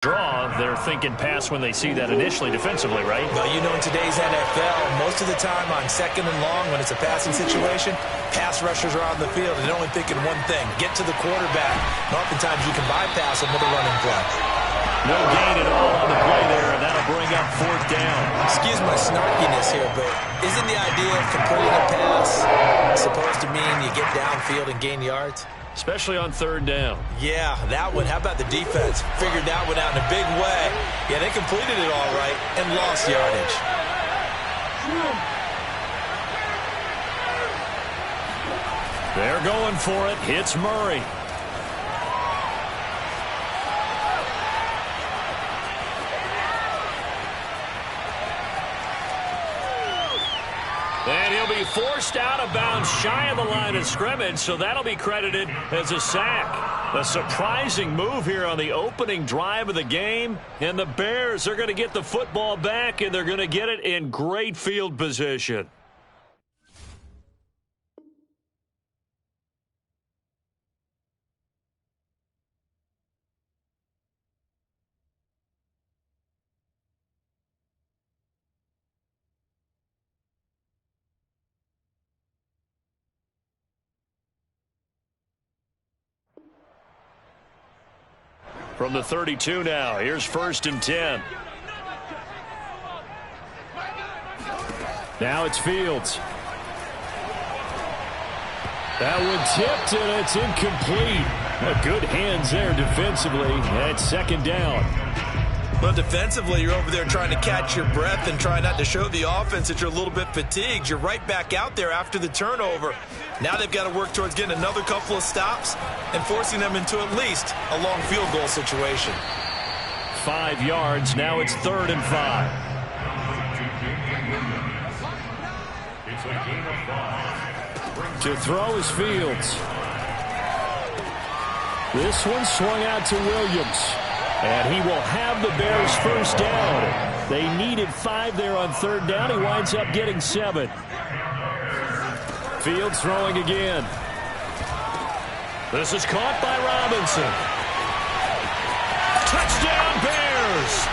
draw, they're thinking pass when they see that initially defensively, right? Well, you know, in today's NFL, most of the time on second and long when it's a passing situation, pass rushers are on the field and they're only thinking one thing, get to the quarterback. And oftentimes you can bypass them with a running play. No gain at all on the play there, and that'll bring up 4th down. Excuse my snarkiness here, but isn't the idea of completing a pass supposed to mean you get downfield and gain yards? Especially on 3rd down. Yeah, that one. How about the defense? Figured that one out in a big way. Yeah, they completed it all right and lost yardage. They're going for it. Hits Murray. And he'll be forced out of bounds shy of the line of scrimmage, so that'll be credited as a sack. A surprising move here on the opening drive of the game, and the Bears are going to get the football back, and they're going to get it in great field position. From the 32 now, here's 1st and 10. Now it's Fields. That one tipped, and it's incomplete. Good hands there defensively. That's 2nd down. Well, defensively, you're over there trying to catch your breath and try not to show the offense that you're a little bit fatigued. You're right back out there after the turnover. Now they've got to work towards getting another couple of stops and forcing them into at least a long field goal situation. 5 yards. Now it's 3rd and 5. To throw is Fields. This one swung out to Williams. And he will have the Bears 1st down. They needed 5 there on 3rd down. He winds up getting 7. Fields throwing again. This is caught by Robinson. Touchdown Bears!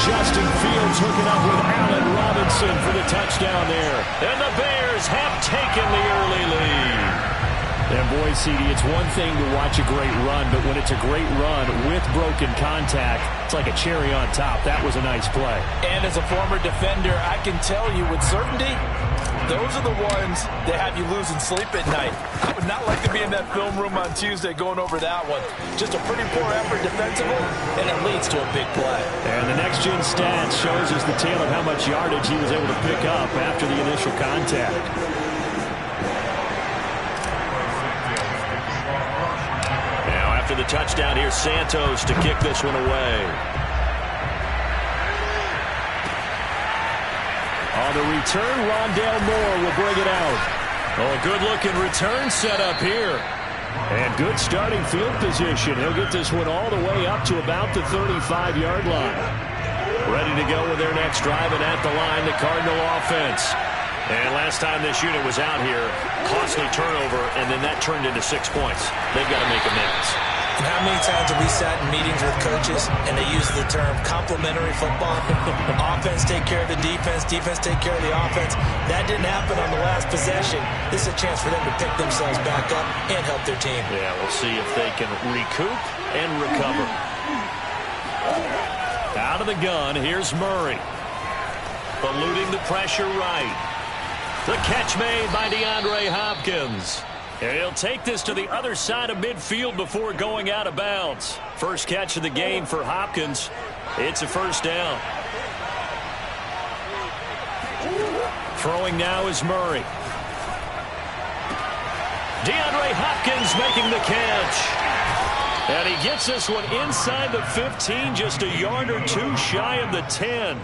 Justin Fields hooking up with Allen Robinson for the touchdown there. And the Bears have taken the early lead. And boy, CD, it's one thing to watch a great run, but when it's a great run with broken contact, it's like a cherry on top. That was a nice play. And as a former defender, I can tell you with certainty, those are the ones that have you losing sleep at night. I would not like to be in that film room on Tuesday going over that one. Just a pretty poor effort defensively, and it leads to a big play. And the next-gen stats shows us the tale of how much yardage he was able to pick up after the initial contact. After the touchdown, here's Santos to kick this one away. On the return, Rondale Moore will bring it out. Oh, good-looking return set up here. And good starting field position. He'll get this one all the way up to about the 35-yard line. Ready to go with their next drive, and at the line, the Cardinal offense. And last time this unit was out here, costly turnover, and then that turned into 6 points. They've got to make amends. And how many times have we sat in meetings with coaches and they use the term complementary football? Offense take care of the defense, defense take care of the offense. That didn't happen on the last possession. This is a chance for them to pick themselves back up and help their team. Yeah, we'll see if they can recoup and recover. Out of the gun, here's Murray. Eluding the pressure right. The catch made by DeAndre Hopkins. And he'll take this to the other side of midfield before going out of bounds. First catch of the game for Hopkins. It's a 1st down. Throwing now is Murray. DeAndre Hopkins making the catch. And he gets this one inside the 15, just a yard or two shy of the 10.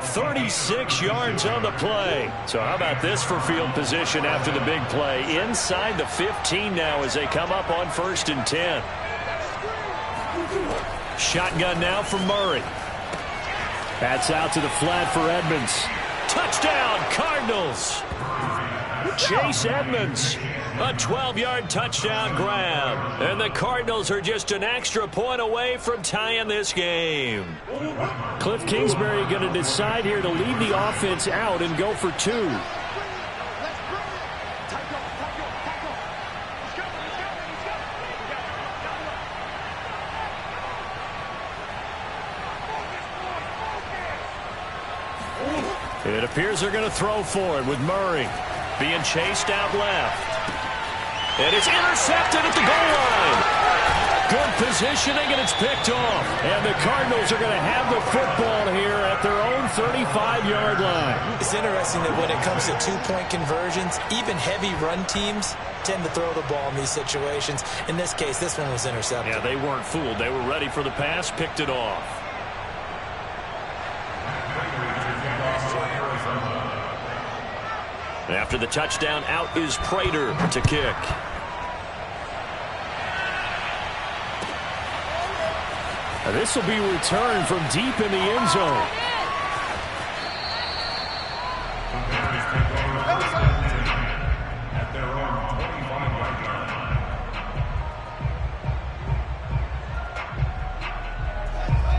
36 yards on the play. So how about this for field position after the big play? Inside the 15 now as they come up on 1st and 10. Shotgun now for Murray. That's out to the flat for Edmonds. Touchdown, Cardinals. Chase Edmonds A 12-yard touchdown grab. And the Cardinals are just an extra point away from tying this game. Cliff Kingsbury going to decide here to leave the offense out and go for 2. It appears they're going to throw for it with Murray being chased out left. And it's intercepted at the goal line. Good positioning, and it's picked off. And the Cardinals are going to have the football here at their own 35-yard line. It's interesting that when it comes to two-point conversions, even heavy run teams tend to throw the ball in these situations. In this case, this one was intercepted. Yeah, they weren't fooled. They were ready for the pass, picked it off. After the touchdown, out is Prater to kick. This will be returned from deep in the end zone.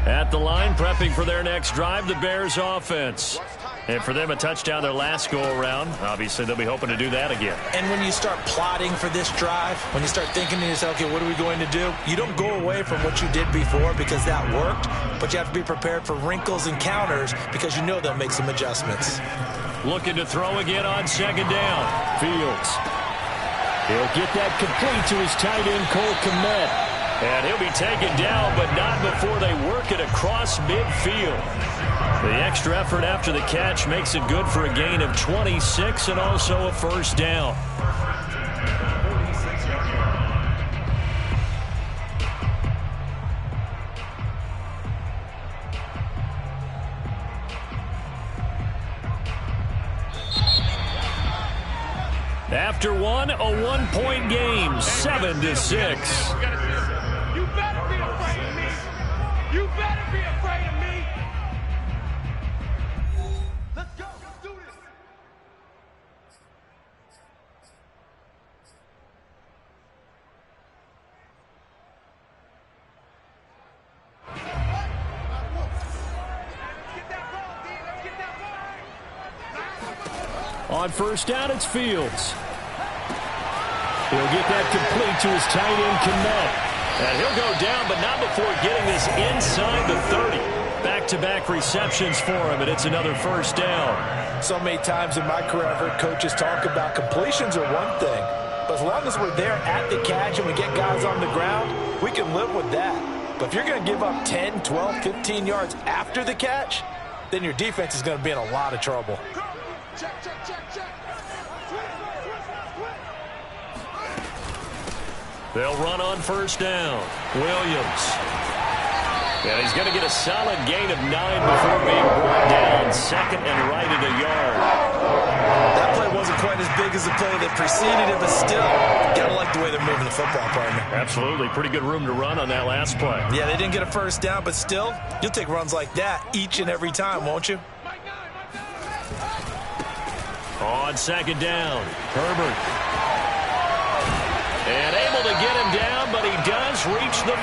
At the line, prepping for their next drive, the Bears offense. And for them, a touchdown their last go-around. Obviously, they'll be hoping to do that again. And when you start plotting for this drive, when you start thinking to yourself, okay, what are we going to do? You don't go away from what you did before because that worked, but you have to be prepared for wrinkles and counters because you know they'll make some adjustments. Looking to throw again on second down. Fields. He'll get that complete to his tight end, Cole Kmet. And he'll be taken down, but not before they work it across midfield. The extra effort after the catch makes it good for a gain of 26 and also a first down. After one, a one-point game, 7-6. You better be afraid of me. You better be afraid of me. Let's go. Let's do this. Get that ball, D. Let's get that ball. On first down, it's Fields. He'll get that complete to his tight end, Kmet. And he'll go down, but not before getting this inside the 30. Back-to-back receptions for him, and it's another first down. So many times in my career, I've heard coaches talk about completions are one thing. But as long as we're there at the catch and we get guys on the ground, we can live with that. But if you're going to give up 10, 12, 15 yards after the catch, then your defense is going to be in a lot of trouble. Check, check, check, check. They'll run on first down. Williams. And he's going to get a solid gain of 9 before being brought down. Second and right at a yard. That play wasn't quite as big as the play that preceded it, but still, got to like the way they're moving the football, partner. Absolutely. Pretty good room to run on that last play. Yeah, they didn't get a first down, but still, you'll take runs like that each and every time, won't you? On second down, Herbert. And able to get him down, but he does reach the 5.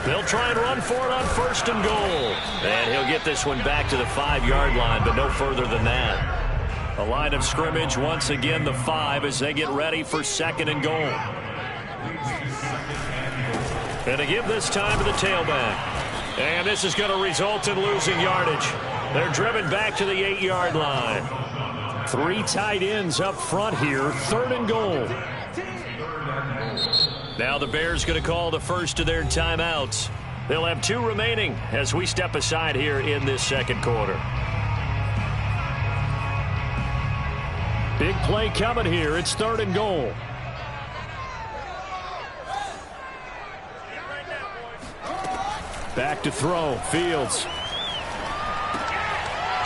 They'll try and run for it on first and goal. And he'll get this one back to the 5-yard line, but no further than that. A line of scrimmage, once again the 5 as they get ready for second and goal. And to give this time to the tailback. And this is going to result in losing yardage. They're driven back to the 8-yard line. 3 tight ends up front here, third and goal. Now the Bears going to call the first of their timeouts. They'll have 2 remaining as we step aside here in this second quarter. Big play coming here. It's third and goal. Back to throw. Fields.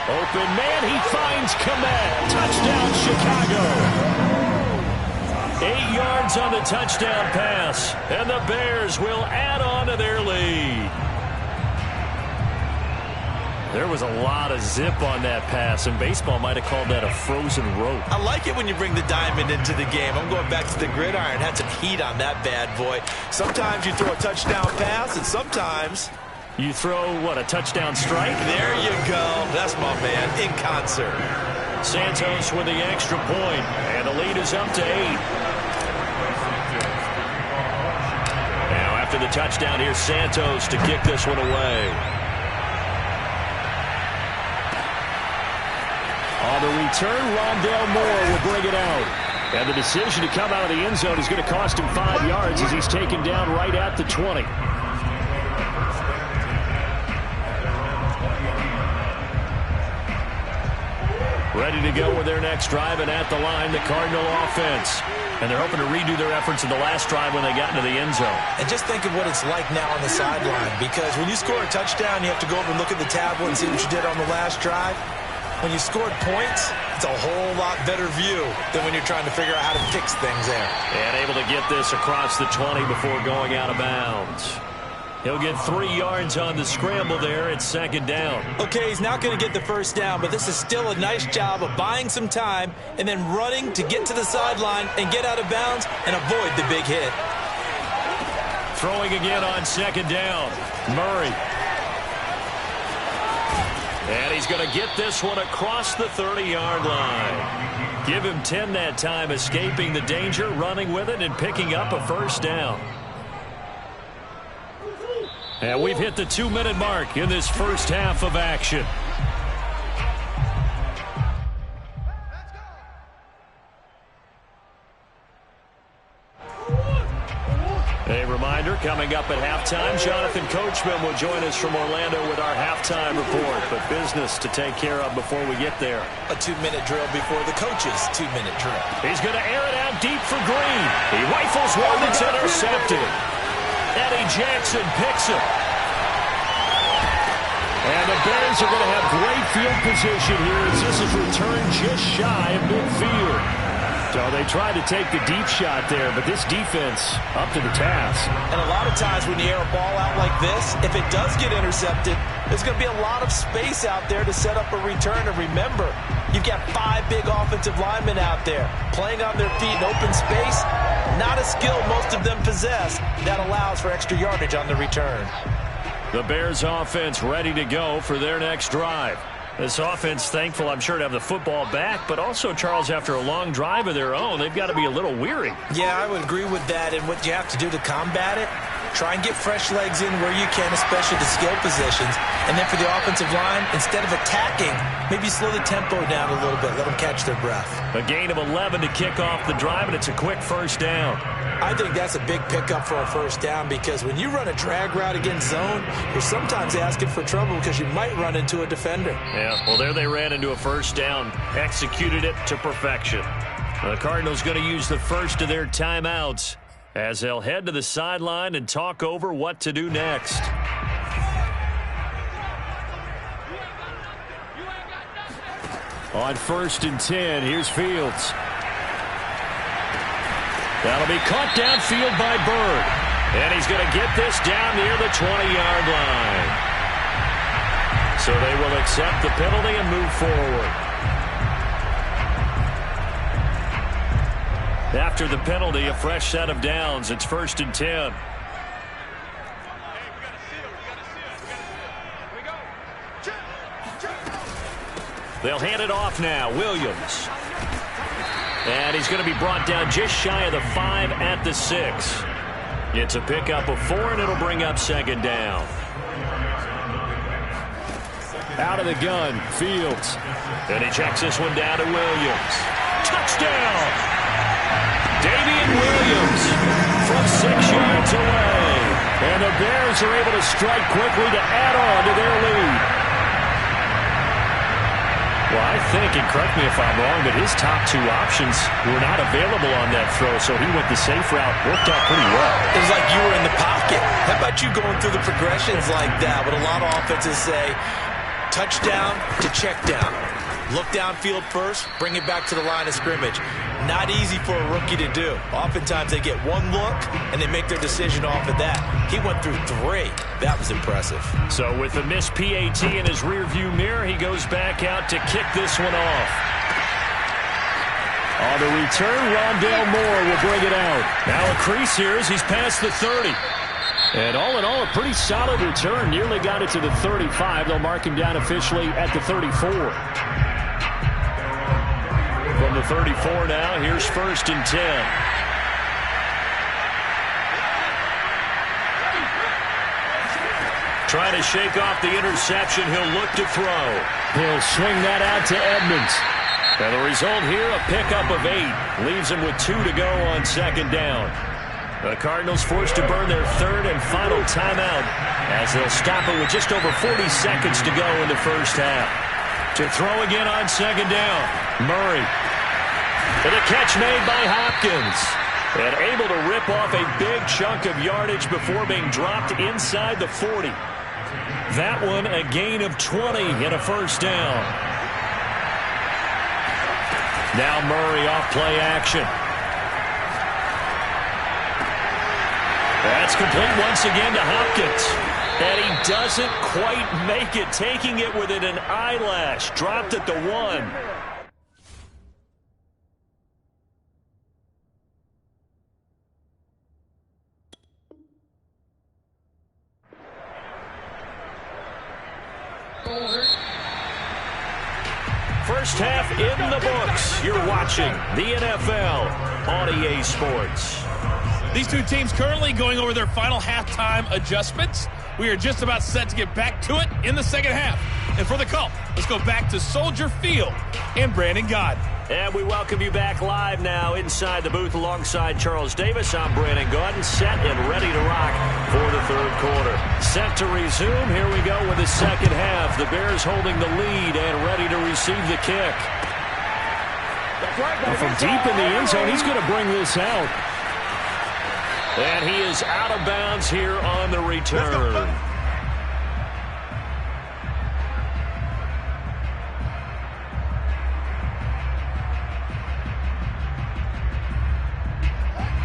Open man. He finds Kmet. Touchdown, Chicago. 8 yards on the touchdown pass. And the Bears will add on to their lead. There was a lot of zip on that pass, and baseball might have called that a frozen rope. I like it when you bring the diamond into the game. I'm going back to the gridiron. Had some heat on that bad boy. Sometimes you throw a touchdown pass, and sometimes you throw, what, a touchdown strike? There you go. That's my man, in concert. Santos with the extra point, and the lead is up to 8. Now after the touchdown, here's Santos to kick this one away. On the return, Rondale Moore will bring it out. And the decision to come out of the end zone is going to cost him 5 yards as he's taken down right at the 20. Ready to go with their next drive, and at the line, the Cardinal offense. And they're hoping to redo their efforts in the last drive when they got into the end zone. And just think of what it's like now on the sideline, because when you score a touchdown, you have to go over and look at the tablet and see what you did on the last drive. When you scored points, it's a whole lot better view than when you're trying to figure out how to fix things there. And able to get this across the 20 before going out of bounds. He'll get 3 yards on the scramble there. It's second down. Okay, he's not going to get the first down, but this is still a nice job of buying some time and then running to get to the sideline and get out of bounds and avoid the big hit. Throwing again on second down. Murray. And he's going to get this one across the 30-yard line. Give him 10 that time, escaping the danger, running with it, and picking up a first down. And we've hit the 2-minute mark in this first half of action. A reminder, coming up at halftime, Jonathan Coachman will join us from Orlando with our halftime report. But business to take care of before we get there. A 2-minute drill before the coach's 2-minute drill. He's going to air it out deep for Green. He rifles one that's intercepted. Eddie Jackson picks him. And the Bears are going to have great field position here as this is returned just shy of midfield. So they tried to take the deep shot there, but this defense up to the task. And a lot of times when you air a ball out like this, if it does get intercepted, there's going to be a lot of space out there to set up a return. And remember, you've got 5 big offensive linemen out there playing on their feet in open space. Not a skill most of them possess that allows for extra yardage on the return. The Bears offense ready to go for their next drive. This offense thankful, I'm sure, to have the football back, but also, Charles, after a long drive of their own, they've got to be a little weary. Yeah, I would agree with that, and what you have to do to combat it, try and get fresh legs in where you can, especially the skill positions. And then for the offensive line, instead of attacking, maybe slow the tempo down a little bit, let them catch their breath. A gain of 11 to kick off the drive, and it's a quick first down. I think that's a big pickup for a first down because when you run a drag route against zone, you're sometimes asking for trouble because you might run into a defender. Yeah, well, there they ran into a first down, executed it to perfection. The Cardinals going to use the first of their timeouts as they'll head to the sideline and talk over what to do next. On 1st and 10, here's Fields. That'll be caught downfield by Bird. And he's going to get this down near the 20-yard line. So they will accept the penalty and move forward. After the penalty, a fresh set of downs. It's 1st and 10. They'll hand it off now. Williams. And he's going to be brought down just shy of the 5 at the 6. It's a pickup of 4, and it'll bring up second down. Out of the gun, Fields. And he checks this one down to Williams. Touchdown! Damian Williams from 6 yards away. And the Bears are able to strike quickly to add on to their lead. Well, I think, and correct me if I'm wrong, but his top 2 options were not available on that throw, so he went the safe route, worked out pretty well. It was like you were in the pocket. How about you going through the progressions like that? What a lot of offenses say, touchdown to check down. Look downfield first, bring it back to the line of scrimmage. Not easy for a rookie to do. Oftentimes they get one look and they make their decision off of that. He went through 3. That was impressive. So with the missed PAT in his rearview mirror, he goes back out to kick this one off. On the return, Rondale Moore will bring it out. Now a crease here as he's past the 30. And all in all, a pretty solid return. Nearly got it to the 35. They'll mark him down officially at the 34. From the 34 now, here's 1st and 10. Trying to shake off the interception. He'll look to throw. He'll swing that out to Edmonds. And the result here, a pickup of 8. Leaves him with 2 to go on 2nd down. The Cardinals forced to burn their 3rd and final timeout as they'll stop it with just over 40 seconds to go in the first half. To throw again on 2nd down. Murray. And a catch made by Hopkins. And able to rip off a big chunk of yardage before being dropped inside the 40. That one a gain of 20 and a 1st down. Now Murray off play action. That's complete once again to Hopkins. And he doesn't quite make it, taking it within an eyelash. Dropped at the 1. First half in the books. You're watching the NFL on EA Sports. These two teams currently going over their final halftime adjustments. We are just about set to get back to it in the second half. And for the call, let's go back to Soldier Field and Brandon Gaudin. And we welcome you back live now inside the booth alongside Charles Davis. I'm Brandon Gaudin, set and ready to rock for the 3rd quarter. Set to resume. Here we go with the second half. The Bears holding the lead and ready to receive the kick. And from deep in the end zone, he's going to bring this out. And he is out of bounds here on the return.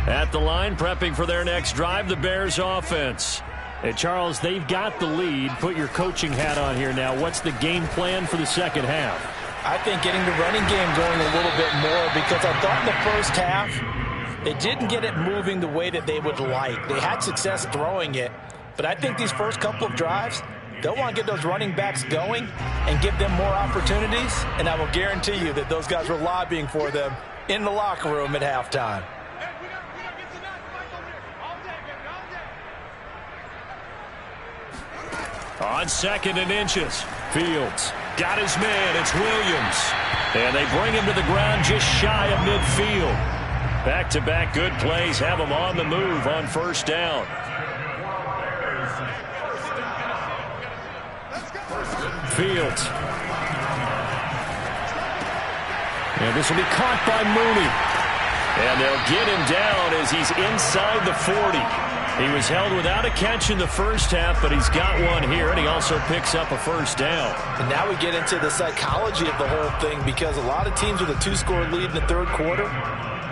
At the line, prepping for their next drive, the Bears offense. And Charles, they've got the lead. Put your coaching hat on here now. What's the game plan for the second half? I think getting the running game going a little bit more, because I thought in the first half they didn't get it moving the way that they would like. They had success throwing it, but I think these first couple of drives, they'll want to get those running backs going and give them more opportunities, and I will guarantee you that those guys were lobbying for them in the locker room at halftime. On 2nd and inches, Fields got his man. It's Williams. And they bring him to the ground just shy of midfield. Back-to-back good plays have him on the move on 1st down. Fields. And this will be caught by Mooney. And they'll get him down as he's inside the 40. He was held without a catch in the first half, but he's got one here, and he also picks up a 1st down. And now we get into the psychology of the whole thing, because a lot of teams with a 2-score lead in the 3rd quarter,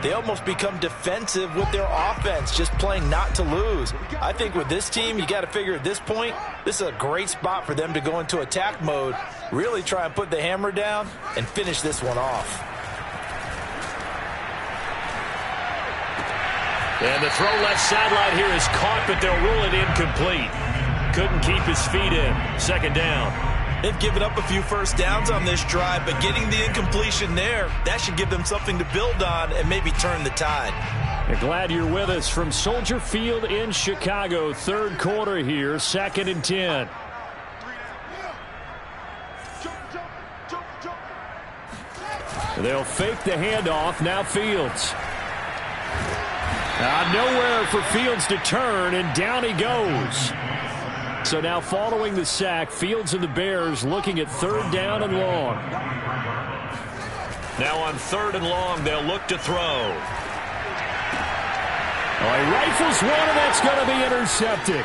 they almost become defensive with their offense, just playing not to lose. I think with this team, you got to figure at this point, this is a great spot for them to go into attack mode, really try and put the hammer down and finish this one off. And the throw left sideline here is caught, but they'll rule it incomplete. Couldn't keep his feet in. 2nd down. They've given up a few first downs on this drive, but getting the incompletion there, that should give them something to build on and maybe turn the tide. We're glad you're with us from Soldier Field in Chicago. 3rd quarter here, 2nd and 10. They'll fake the handoff. Now Fields. Nowhere for Fields to turn, and down he goes. So now following the sack, Fields and the Bears looking at 3rd down and long. Now on 3rd and long, they'll look to throw. He rifles one, and that's going to be intercepted.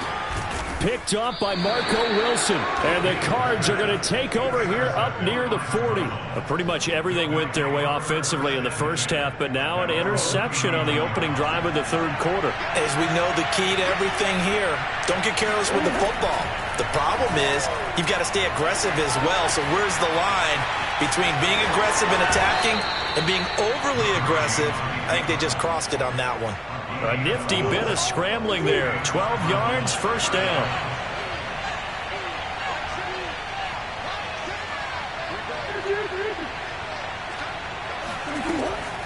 picked off by Marco Wilson. And the Cards are going to take over here up near the 40. But pretty much everything went their way offensively in the first half, but now an interception on the opening drive of the third quarter. As we know, the key to everything here, don't get careless with the football. The problem is you've got to stay aggressive as well. So where's the line between being aggressive and attacking and being overly aggressive? I think they just crossed it on that one. A nifty bit of scrambling there. 12 yards, first down.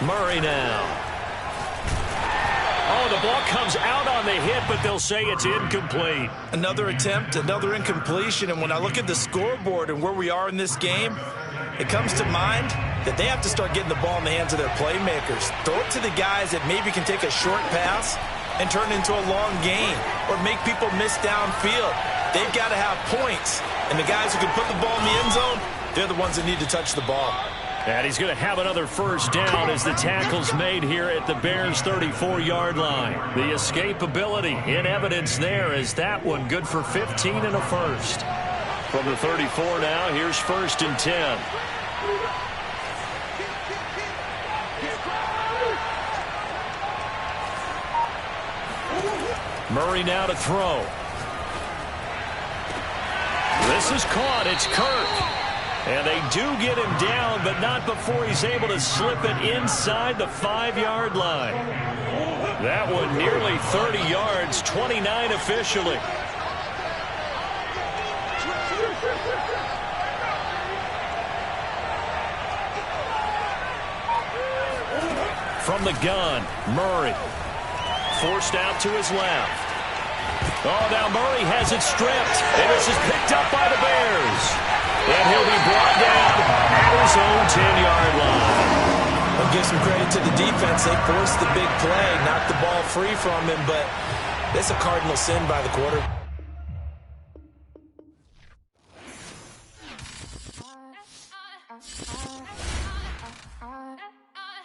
Murray now. Oh, the ball comes out on the hit, but they'll say it's incomplete. Another attempt, another incompletion, and when I look at the scoreboard and where we are in this game, it comes to mind that they have to start getting the ball in the hands of their playmakers. Throw it to the guys that maybe can take a short pass and turn it into a long gain or make people miss downfield. They've got to have points, and the guys who can put the ball in the end zone, they're the ones that need to touch the ball. And he's going to have another first down as the tackle's made here at the Bears' 34-yard line. The escapability in evidence there as that one good for 15 and a first. From the 34 now, here's 1st and 10. Murray now to throw. This is caught. It's Kirk. And they do get him down, but not before he's able to slip it inside the 5-yard line. That one nearly 30 yards, 29 officially. From the gun, Murray. Forced out to his left. Oh, now Murray has it stripped. And this is picked up by the Bears. And he'll be brought down at his own 10-yard line. I'll give some credit to the defense. They forced the big play, knocked the ball free from him, but it's a cardinal sin by the quarterback.